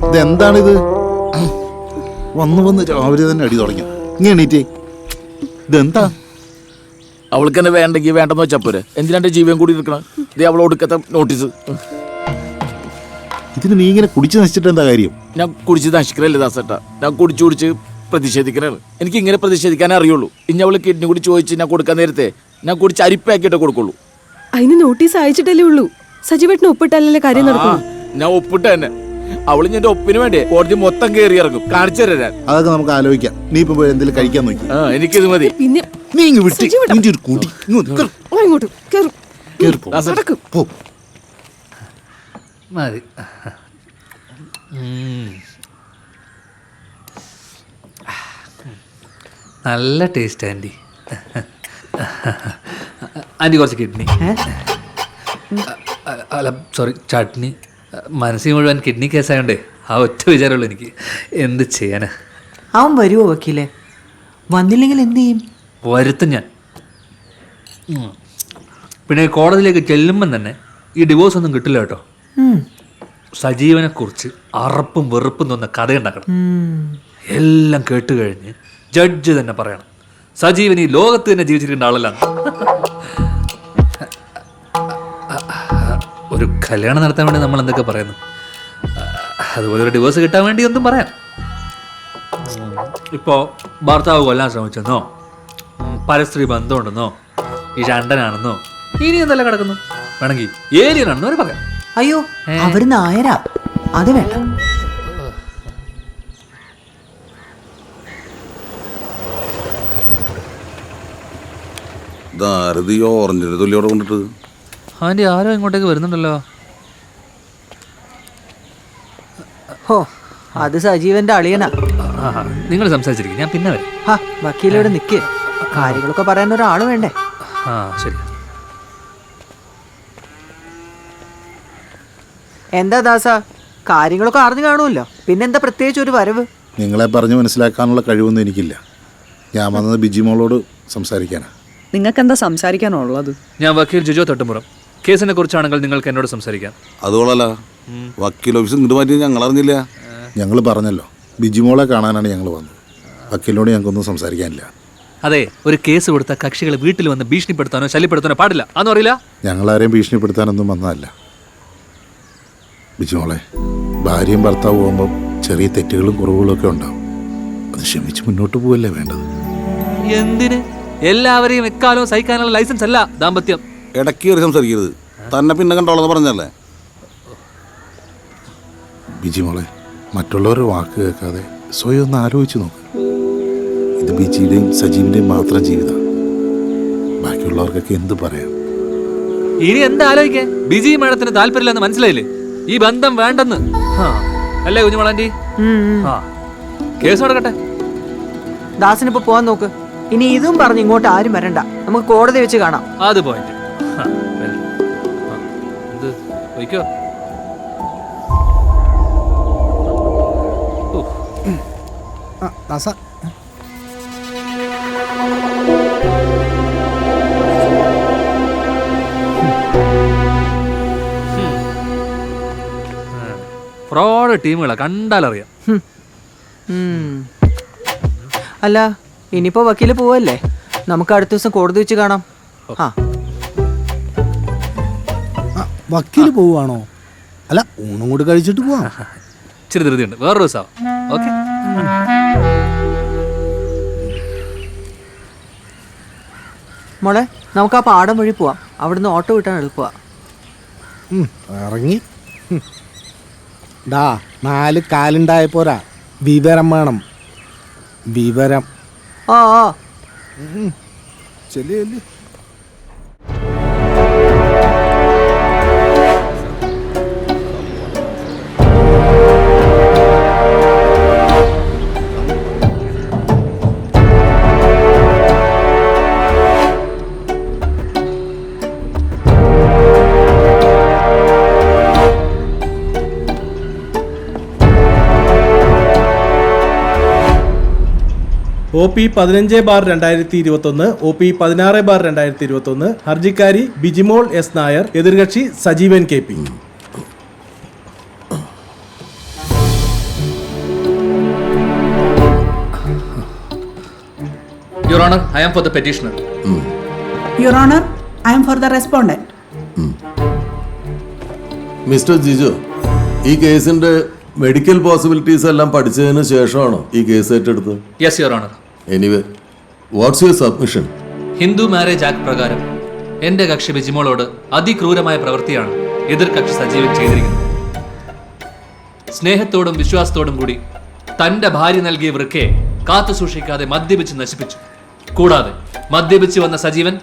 ഇതെന്താണിത്? വന്ന് രാവിലെ തന്നെ അടി തുടങ്ങി. ഇങ്ങനെ എണീറ്റേ, ഇതെന്താ? അവൾക്ക് തന്നെ വേണ്ടെങ്കിൽ വേണ്ടെന്ന് വെച്ചാ പോരെ, എന്തിനാ ജീവൻ കൂടി നിൽക്കണം? ഇത് അവൾ ഒടുക്കത്തെ നോട്ടീസ്. ഇതിന് നീ ഇങ്ങനെ കുടിച്ച് നശിച്ചിട്ട് എന്താ കാര്യം? ഞാൻ കുടിച്ച് നശിക്കലല്ലേ ദാസേട്ടാ, ഞാൻ കുടിച്ച് പ്രതിഷേധിക്കണാണ്. എനിക്ക് ഇങ്ങനെ പ്രതിഷേധിക്കാനേ അറിയുള്ളൂ. ഇനി അവള് കിഡ്നി കൂടി ചോദിച്ച് ഞാൻ കൊടുക്കാൻ നേരത്തെ ഞാൻ കുടിച്ച് അരിപ്പാക്കിയിട്ടേ കൊടുക്കുള്ളൂ. അതിന് നോട്ടീസ് അയച്ചിട്ടല്ലേ ഉള്ളൂ. സജീവേട്ടന് ഒപ്പിട്ടല്ലേ കാര്യം നടക്കും. ഞാൻ ഒപ്പിട്ട് തന്നെ. അവള് എന്റെ ഒപ്പിന് വേണ്ടി കോടതി മൊത്തം കയറി ഇറങ്ങും. കാണിച്ചു തരാൻ. അതൊക്കെ നമുക്ക് ആലോചിക്കാം. നീ ഇപ്പൊ പോയി എന്തെങ്കിലും കഴിക്കാൻ നോക്കി. എനിക്കിത് മതി. പിന്നെ നീ ഇങ്ങ് വിട്ടി ഒരു കൂട്ടി ഇങ്ങോട്ട് മതി. നല്ല ടേസ്റ്റ് ആൻറ്റി. ആൻറ്റി കുറച്ച് കിഡ്നി, അല്ല സോറി ചട്നി. മനസ്സിൽ മുഴുവൻ കിഡ്നി കേസായോണ്ടേ ആ ഒറ്റ വിചാരമുള്ളൂ എനിക്ക്. എന്ത് ചെയ്യാനാ? അവൻ വരുമോ വക്കീലെ? വന്നില്ലെങ്കിൽ എന്ത് ചെയ്യും? വരുത്തും ഞാൻ. പിന്നെ കോടതിയിലേക്ക് ചെല്ലുമ്പം തന്നെ ഈ ഡിവോഴ്സ് ഒന്നും കിട്ടില്ല കേട്ടോ. സജീവനെക്കുറിച്ച് അറപ്പും വെറുപ്പും തോന്നുന്ന കഥയുണ്ടാക്കണം. എല്ലാം കേട്ട് കഴിഞ്ഞ് ജഡ്ജ് തന്നെ പറയണം സജീവൻ ഈ ലോകത്ത് തന്നെ ജീവിച്ചിരിക്കേണ്ട ആളല്ല. ഒരു കല്യാണം നടത്താൻ വേണ്ടി നമ്മൾ എന്തൊക്കെ പറയുന്നു, അതുപോലെ ഒരു ഡിവോഴ്സ് കിട്ടാൻ വേണ്ടി ഒന്നും പറയാം. ഇപ്പോൾ ഭർത്താവ് കൊല്ലാൻ ശ്രമിച്ചെന്നോ, പരസ്ത്രീ ബന്ധമുണ്ടെന്നോ, ഈ രണ്ടനാണെന്നോ, ഇനി എന്തെല്ലാം കിടക്കുന്നു, വേണമെങ്കിൽ ഏലിയനാണെന്നോ അവർ പറയാം. അയ്യോ, അവിടുന്ന് ആയരാ, അത് വേണ്ട. ഓറഞ്ചിന്റെ തൊല്ലിയോടെ കൊണ്ടിട്ട് ആൻറ്റി ആരോ ഇങ്ങോട്ടേക്ക് വരുന്നുണ്ടല്ലോ. ഹോ, അത് സജീവന്റെ അളിയനാ. നിങ്ങൾ സംസാരിച്ചിരിക്കും, ഞാൻ പിന്നെ വരും. വക്കീലോട് നിക്ക്, കാര്യങ്ങളൊക്കെ പറയാൻ ഒരാള് വേണ്ടേ? ശരി. എന്താ ദാസ, കാര്യങ്ങളൊക്കെ അറിഞ്ഞു കാണുമല്ലോ, പിന്നെന്താ പ്രത്യേകിച്ച് ഒരു വരവ്? നിങ്ങളെ പറഞ്ഞു മനസ്സിലാക്കാനുള്ള കഴിവൊന്നും എനിക്കില്ല. ഞാൻ വന്നത് ബിജിമോളോട് സംസാരിക്കാനാ. നിങ്ങൾക്ക് എന്താ സംസാരിക്കാനുള്ളത്? ഞാൻ വക്കീൽ ജിജോ തട്ടുമുറം. കേസിനെ കുറിച്ചാണെങ്കിൽ നിങ്ങൾക്ക് എന്നോട് സംസാരിക്കാം. അതുകൊള്ളല്ല, വക്കീൽ ഓഫീസ് ഇങ്ങോട്ട് മാറ്റി ഞങ്ങൾ അറിഞ്ഞില്ല. ഞങ്ങൾ പറഞ്ഞല്ലോ, ബിജിമോളെ കാണാനാണ് ഞങ്ങൾ വന്നത്. വക്കീലിനോട് ഞങ്ങൾക്കൊന്നും സംസാരിക്കാനില്ല. അതെ, ഒരു കേസ് കൊടുത്ത കക്ഷികളെ വീട്ടിൽ വന്ന് ഭീഷണിപ്പെടുത്താനോ ശല്യപ്പെടുത്താനോ പാടില്ല. അതൊന്നും അറിയില്ല. ഞങ്ങളാരെയും ഭീഷണിപ്പെടുത്താനൊന്നും വന്നതല്ല. ബിജിമോളെ, ഭാര്യയും ഭർത്താവ് പോകുമ്പോൾ ചെറിയ തെറ്റുകളും കുറവുകളും ഒക്കെ ഉണ്ടാവും. അത് ക്ഷമിച്ച് മുന്നോട്ട് പോവല്ലേ വേണ്ടത്. എന്തിന്? എല്ലാവരെയും എക്കാലവും സഹിക്കാനുള്ള ലൈസൻസ് അല്ല ദാമ്പത്യം. ഇടയ്ക്ക് കയറി സംസാരിക്കരുത്. തന്നെ പിന്നെ കണ്ടോളെന്ന് പറഞ്ഞല്ലേ. ബിജിമോളെ, മറ്റുള്ളവരുടെ വാക്ക് കേൾക്കാതെ സ്വയം ഒന്ന് ആലോചിച്ച് നോക്ക്. ഇത് ബിജിയുടെയും സജീവിൻ്റെയും മാത്രം ജീവിതം. ബാക്കിയുള്ളവർക്കൊക്കെ എന്ത് പറയാം? ഇനി എന്താ ആലോചിക്കാൻ? ബിജി മാഡത്തിന് താല്പര്യമില്ലെന്ന് മനസ്സിലായില്ലേ? ഈ ബന്ധം വേണ്ടെന്ന് അല്ലേ കുഞ്ഞുമോളാൻറ്റി? കേസ് നടക്കട്ടെ. ദാസിനിപ്പോ പോവാൻ നോക്ക്. ഇനി ഇതും പറഞ്ഞ് ഇങ്ങോട്ട് ആരും വരണ്ട, നമുക്ക് കോടതി വെച്ച് കാണാം. അത് പോയിന്റ്. എന്ത് വയ്ക്കോ? ഫ്രോഡ് ടീമുകളാ, കണ്ടാലറിയാം. അല്ല, ഇനിയിപ്പോ വക്കീല് പോവല്ലേ, നമുക്ക് അടുത്ത ദിവസം കോടതി വെച്ച് കാണാം. വക്കീല് പോവാണോ? അല്ല, ഊണും കൂടി കഴിച്ചിട്ട് പോവാം. ഇച്ചിരി ധൃതിയുണ്ട്, വേറൊരു ദിവസം. ഓക്കെ. മോളെ, നമുക്ക് ആ പാടം വഴി പോവാം. അവിടുന്ന് ഓട്ടോ കിട്ടാൻ എളുപ്പമാ. ഇറങ്ങി. 4 കാലുണ്ടായ പോരാ, വിവരം വേണം. വിവരം. ചെല്ലു. OP 15/2021, OP 16/2021, ഹർജിക്കാരി ബിജിമോൾ എസ് നായർ, എതിർകക്ഷി Sajeevan KP. Your Honor, I am for the petitioner. Your Honor, I am for the respondent. Mister Jiju, ഈ കേസിന്റെ മെഡിക്കൽ പോസിബിലിറ്റീസ് എല്ലാം പഠിച്ചതിന് ശേഷമാണോ ഈ കേസ് ഏറ്റെടുത്തത്? Yes, Your Honor. Anyway, watts your submission? Hindu marriage act പ്രകാരം എന്റെ കക്ഷി ബിജിമോളോട് അതിക്രൂരമായ പ്രവൃത്തിയാണ് എതിർ കക്ഷി സജീവൻ ചെയ്തിരിക്കുന്നത്. സ്നേഹത്തോടും വിശ്വാസത്തോടും കൂടി തന്റെ ഭാര്യ നൽകിയ വൃക്കയെ കാത്തു സൂക്ഷിക്കാതെ മദ്യപിച്ച് നശിപ്പിച്ചു. കൂടാതെ മദ്യപിച്ച് വന്ന സജീവൻ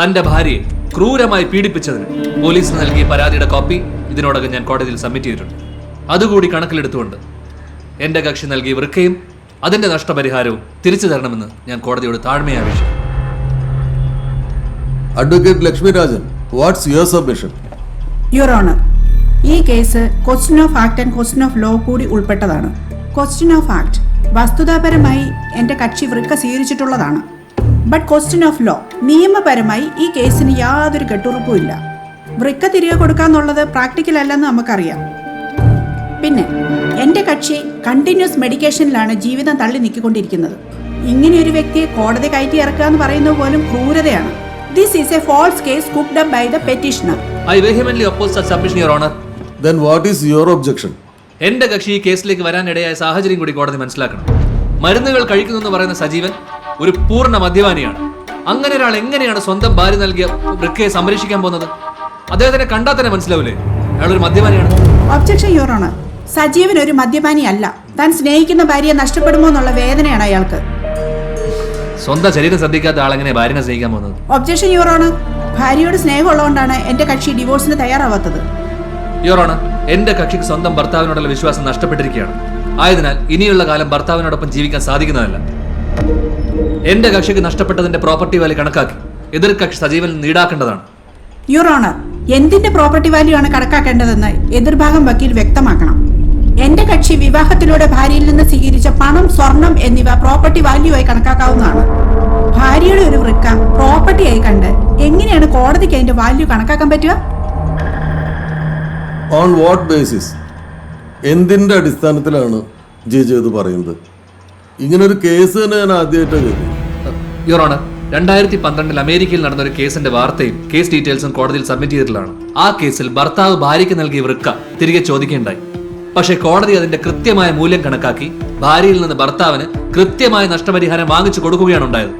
തന്റെ ഭാര്യയെ ക്രൂരമായി പീഡിപ്പിച്ചതിന് പോലീസിന് നൽകിയ പരാതിയുടെ കോപ്പി ഇതിനോടകം ഞാൻ കോടതിയിൽ സബ്മിറ്റ് ചെയ്തിട്ടുണ്ട്. അതുകൂടി കണക്കിലെടുത്തുകൊണ്ട് എന്റെ കക്ഷി നൽകിയ വൃക്കയും അതിന്റെ നഷ്ടപരിഹാരവും തിരിച്ചു തരണമെന്ന് ഞാൻ കോടതിയോട് താഴ്മയായി അപേക്ഷിക്കുന്നു. Advocate Lakshmi Rajan, what's your submission? Your Honor, ഈ case question of act and question of law കൂടി ഉൾപ്പെട്ടതാണ്. ക്വസ്റ്റ്യൻ ഓഫ് ആക്ട് വസ്തുതാപരമായി എന്റെ കക്ഷി വൃക്ക സ്വീകരിച്ചിട്ടുള്ളതാണ്. ബട്ട് ക്വസ്റ്റ്യൻ ഓഫ് ലോ നിയമപരമായി ഈ കേസിന് യാതൊരു കെട്ടുറപ്പുമില്ല. വൃക്ക തിരികെ കൊടുക്കാന്നുള്ളത് പ്രാക്ടിക്കൽ അല്ലെന്ന് നമുക്കറിയാം. പിന്നെ എൻ്റെ കക്ഷി കണ്ടിന്യൂസ് മെഡിക്കേഷനിലാണ് ജീവിതം തള്ളി നീക്കിക്കൊണ്ടിരിക്കുന്നത്. ഇങ്ങനെ ഒരു വ്യക്തിയെ കോടതി കയറ്റി ഇറക്കുക എന്ന് പറയുന്നത് പോലും ക്രൂരതയാണ്. This is a false case cooked up by the petitioner. I vehemently oppose such submission, Your Honor. Then what is your objection? എന്റെ കക്ഷി ഈ കേസിലേക്ക് വരാനിടയായ സാഹചര്യം കൂടി കോടതി മനസ്സിലാക്കണം. മരുന്നുകൾ കഴിക്കുന്നു എന്ന് പറയുന്ന സജീവൻ ഒരു പൂർണ്ണ മദ്യപാനിയാണ്. അങ്ങനെ ഒരാൾ എങ്ങനെയാണ് സ്വന്തം ഭാര്യ നൽകിയ വൃക്കയെ സംരക്ഷിക്കാൻ പോകുന്നത്? അദ്ദേഹത്തിനെ കണ്ടാൽ തന്നെ മനസ്സിലാവില്ലേ അയാൾ ഒരു മദ്യപാനിയാണ്? Objection, your honour. സജീവൻ ഒരു മദ്യപാനി അല്ല. താൻ സ്നേഹിക്കുന്ന ഭാര്യയെ നഷ്ടപ്പെടുമോ എന്നുള്ള വേദനയാണ് അയാൾക്ക്. സ്വന്തം ശരീരം ശ്രദ്ധിക്കാത്ത ആളെങ്ങനെ ഭാര്യനെ സ്നേഹിക്കാൻ പോകുന്നത്? Objection, your owner. ഭാര്യയോട് സ്നേഹമുള്ളതുകൊണ്ടാണ് എന്റെ കക്ഷി ഡിവോഴ്സിന് തയ്യാറാവാത്തത്. യുവർ ഓണർ, എന്റെ കക്ഷിക്ക് സ്വന്തം ഭർത്താവിനോടുള്ള വിശ്വാസം നഷ്ടപ്പെട്ടിരിക്കുകയാണ്. ആയതിനാൽ ഇനിയുള്ള കാലം ഭർത്താവിനോടൊപ്പം ജീവിക്കാൻ സാധിക്കുന്നതല്ല. എന്റെ കക്ഷിക്ക് നഷ്ടപ്പെട്ടതിന്റെ പ്രോപ്പർട്ടി വാല്യൂ കണക്കാക്കി എതിർ കക്ഷി സജീവൻ ഈടാക്കേണ്ടതാണ്. യുവർ ഓണർ, എന്തിന്റെ പ്രോപ്പർട്ടി വാല്യൂ ആണ് കണക്കാക്കേണ്ടതെന്ന് എതിർഭാഗം വക്കീൽ വ്യക്തമാക്കണം. എന്റെ കക്ഷി വിവാഹത്തിലൂടെ ഭാര്യയിൽ നിന്ന് സ്വീകരിച്ച പണം, സ്വർണം എന്നിവ പ്രോപ്പർട്ടി വാല്യൂ ആയി കണക്കാക്കാവുന്നതാണ്. ഭാര്യയുടെ ഒരു വൃക്ക പ്രോപ്പർട്ടി ആയി കണ്ട് എങ്ങനെയാണ് കോടതിക്ക് അതിന്റെ വാല്യൂ കണക്കാക്കാൻ പറ്റുക? On what basis? എന്തിന്റെ അടിസ്ഥാനത്തിലാണ് ജിജു ഇത് പറയുന്നത്? ഇങ്ങനൊരു കേസ് തന്നെ ഞാൻ ആദ്യമായിട്ടാണ് കേൾക്കുന്നത്. യുവർ ഓണർ, 2012 അമേരിക്കയിൽ നടന്ന ഒരു കേസിന്റെ വാർത്തയും കേസ് ഡീറ്റെയിൽസും കോടതിയിൽ സബ്മിറ്റ് ചെയ്തിട്ടുള്ളതാണ്. ആ കേസിൽ ഭർത്താവ് ഭാര്യയ്ക്ക് നൽകിയ വൃക്ക തിരികെ ചോദിക്കുകയുണ്ടായി. പക്ഷേ കോടതി അതിന്റെ കൃത്യമായ മൂല്യം കണക്കാക്കി ഭാര്യയിൽ നിന്ന് ഭർത്താവിന് കൃത്യമായ നഷ്ടപരിഹാരം വാങ്ങിച്ചു കൊടുക്കുകയാണ് ഉണ്ടായത്.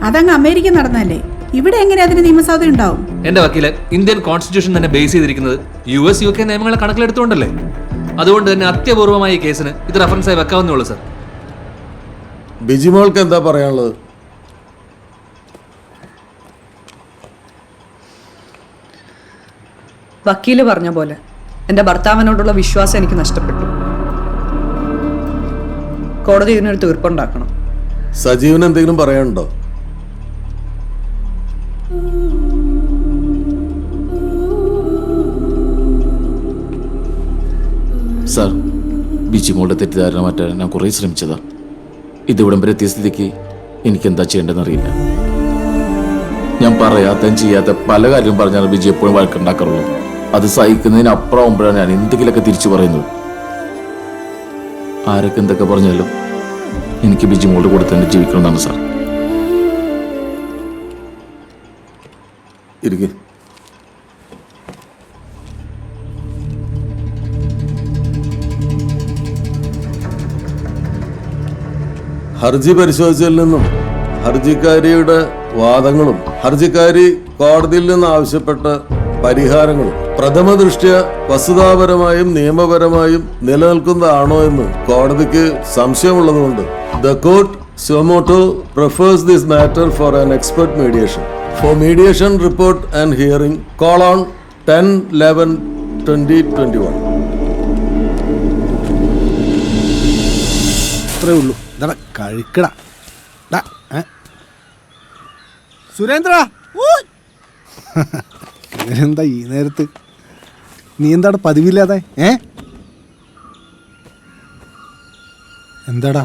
അതങ്ങ് അമേരിക്ക നടന്നല്ലേ, ഇവിടെ എങ്ങനെ അതിന് നിയമസാധുത ഉണ്ടാവും? എന്റെ വക്കീലെ, ഇന്ത്യൻ കോൺസ്റ്റിറ്റ്യൂഷൻ തന്നെ ബേസ് ചെയ്തിരിക്കുന്നത് US UK നിയമങ്ങളെ കണക്കിലെടുത്തുകൊണ്ടല്ലേ. അതുകൊണ്ട് തന്നെ അത്യപൂർവമായ ഈ കേസിന് ഇത് റെഫറൻസായി വെക്കാവുന്നേ ഉള്ളൂ സർ. ബിജിമോൾക്ക് എന്താ പറയാനുള്ളത്? വക്കീല് പറഞ്ഞ പോലെ എൻ്റെ ഭർത്താവിനോടുള്ള വിശ്വാസം എനിക്ക് നഷ്ടപ്പെട്ടു. കോടതി ഇതിനൊരു തീർപ്പുണ്ടാക്കണം. സജീവന് എന്തെങ്കിലും പറയാനുണ്ടോ? സാർ, ബിജിമോളുടെ തെറ്റിദ്ധാരണ മാറ്റാൻ ഞാൻ കുറേ ശ്രമിച്ചതാ. ഇതിവിടം വരെ എത്തിയ സ്ഥിതിക്ക് എനിക്കെന്താ ചെയ്യേണ്ടതെന്ന് അറിയില്ല. ഞാൻ പറയാത്ത ചെയ്യാത്ത പല കാര്യവും പറഞ്ഞാൽ ബിജി എപ്പോഴും വഴക്കുണ്ടാക്കാറുള്ളൂ. അത് സഹിക്കുന്നതിനപ്പുറമാകുമ്പോഴാണ് ഞാൻ എന്തെങ്കിലുമൊക്കെ തിരിച്ചു പറയുന്നത്. ആരൊക്കെ എന്തൊക്കെ പറഞ്ഞാലും എനിക്ക് ബിജിമോളുടെ കൂടെ തന്നെ ജീവിക്കണമെന്നാണ് സാർ. ഇരിക്കും. ഹർജി പരിശോധിച്ചതിൽ നിന്നും ഹർജിക്കാരിയുടെ വാദങ്ങളും ഹർജിക്കാരി കോടതിയിൽ നിന്ന് ആവശ്യപ്പെട്ട പരിഹാരങ്ങളും പ്രഥമ ദൃഷ്ട്യ വസ്തുതാപരമായും നിയമപരമായും നിലനിൽക്കുന്നതാണോ എന്ന് കോടതിക്ക് സംശയമുള്ളതുകൊണ്ട് ദ കോർട്ട് സുമോട്ടോ prefers this matter for an expert mediation. For mediation report and hearing, call on 10/11/2021. അത്രേ ഉള്ളൂ. ഇതാ കഴിക്കട. സുരേന്ദ്ര, എന്താ ഈ നേരത്ത്? നീ എന്താണ് പതിവില്ലാതെ? എന്താടാ?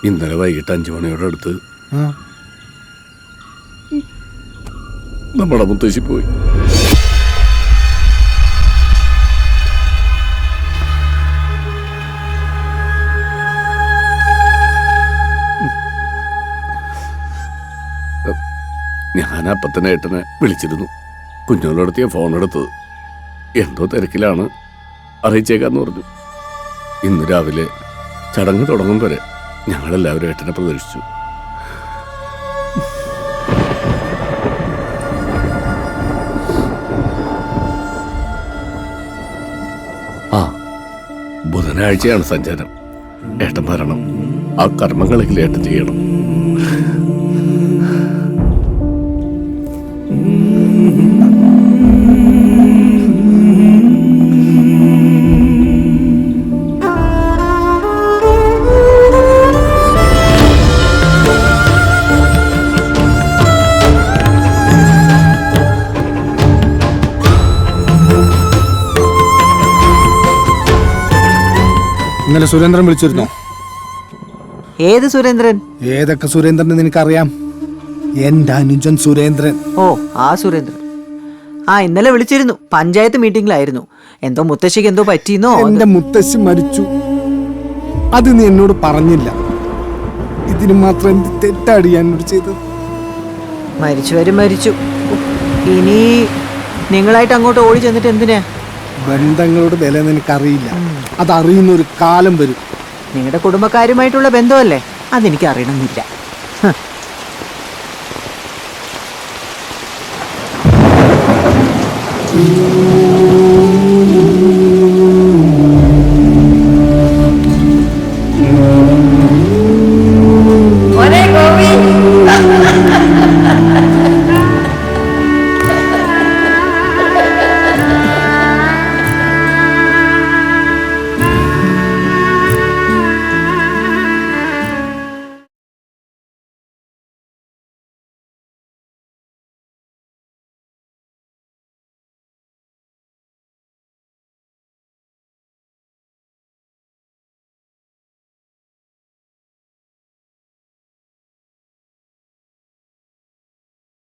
ഇന്നലെ വൈകിട്ട് 5 മണിയോടെ അടുത്ത് ആ നമ്മുടെ മുത്തശ്ശി പോയി. ഞാൻ അപ്പം തന്നെ ഏട്ടനെ വിളിച്ചിരുന്നു. കുഞ്ഞോളടുത്ത് ഞാൻ ഫോൺ എടുത്തത്. എന്തോ തിരക്കിലാണ്, അറിയിച്ചേക്കാന്ന് പറഞ്ഞു. ഇന്ന് രാവിലെ ചടങ്ങ് തുടങ്ങും വരെ ഞങ്ങളെല്ലാവരും ഏട്ടനെ പ്രതീക്ഷിച്ചു. ആ ബുധനാഴ്ചയാണ് സഞ്ചാരം. ഏട്ടൻ വരണം. ആ കർമ്മങ്ങളെങ്കിലും ഏട്ടൻ ചെയ്യണം. ഇന്നലെ സുരേന്ദ്രൻ വിളിച്ചിരുന്നോ? ഏത് സുരേന്ദ്രൻ? ഏതൊക്കെ സുരേന്ദ്രൻ നിനക്കറിയാം? എന്റെ അനുജൻ സുരേന്ദ്രൻ. ഓ, ആ സുരേന്ദ്രൻ. ആ, ഇന്നലെ വിളിച്ചിരുന്നു. പഞ്ചായത്ത് മീറ്റിംഗിലായിരുന്നു. എന്തോ മുത്തശ്ശിക്ക് എന്തോ പറ്റിയെന്നോ. എന്റെ മുത്തശ്ശി മരിച്ചു. അത് നീ എന്നോട് പറഞ്ഞില്ല. ഇതിന് മാത്രം എന്ത് തെറ്റാടി എന്നോട് ചെയ്തത്? മരിച്ചുവരും മരിച്ചു. ഇനി നിങ്ങളായിട്ട് അങ്ങോട്ട് ഓടി ചെന്നിട്ട് എന്തിനാ? ബന്ധങ്ങളുടെ വില നിനക്കറിയില്ല. അതറിയുന്ന ഒരു കാലം വരും. നിങ്ങളുടെ കുടുംബക്കാരുമായിട്ടുള്ള ബന്ധമല്ലേ, അതെനിക്ക് അറിയണമെന്നില്ല. ഹ്.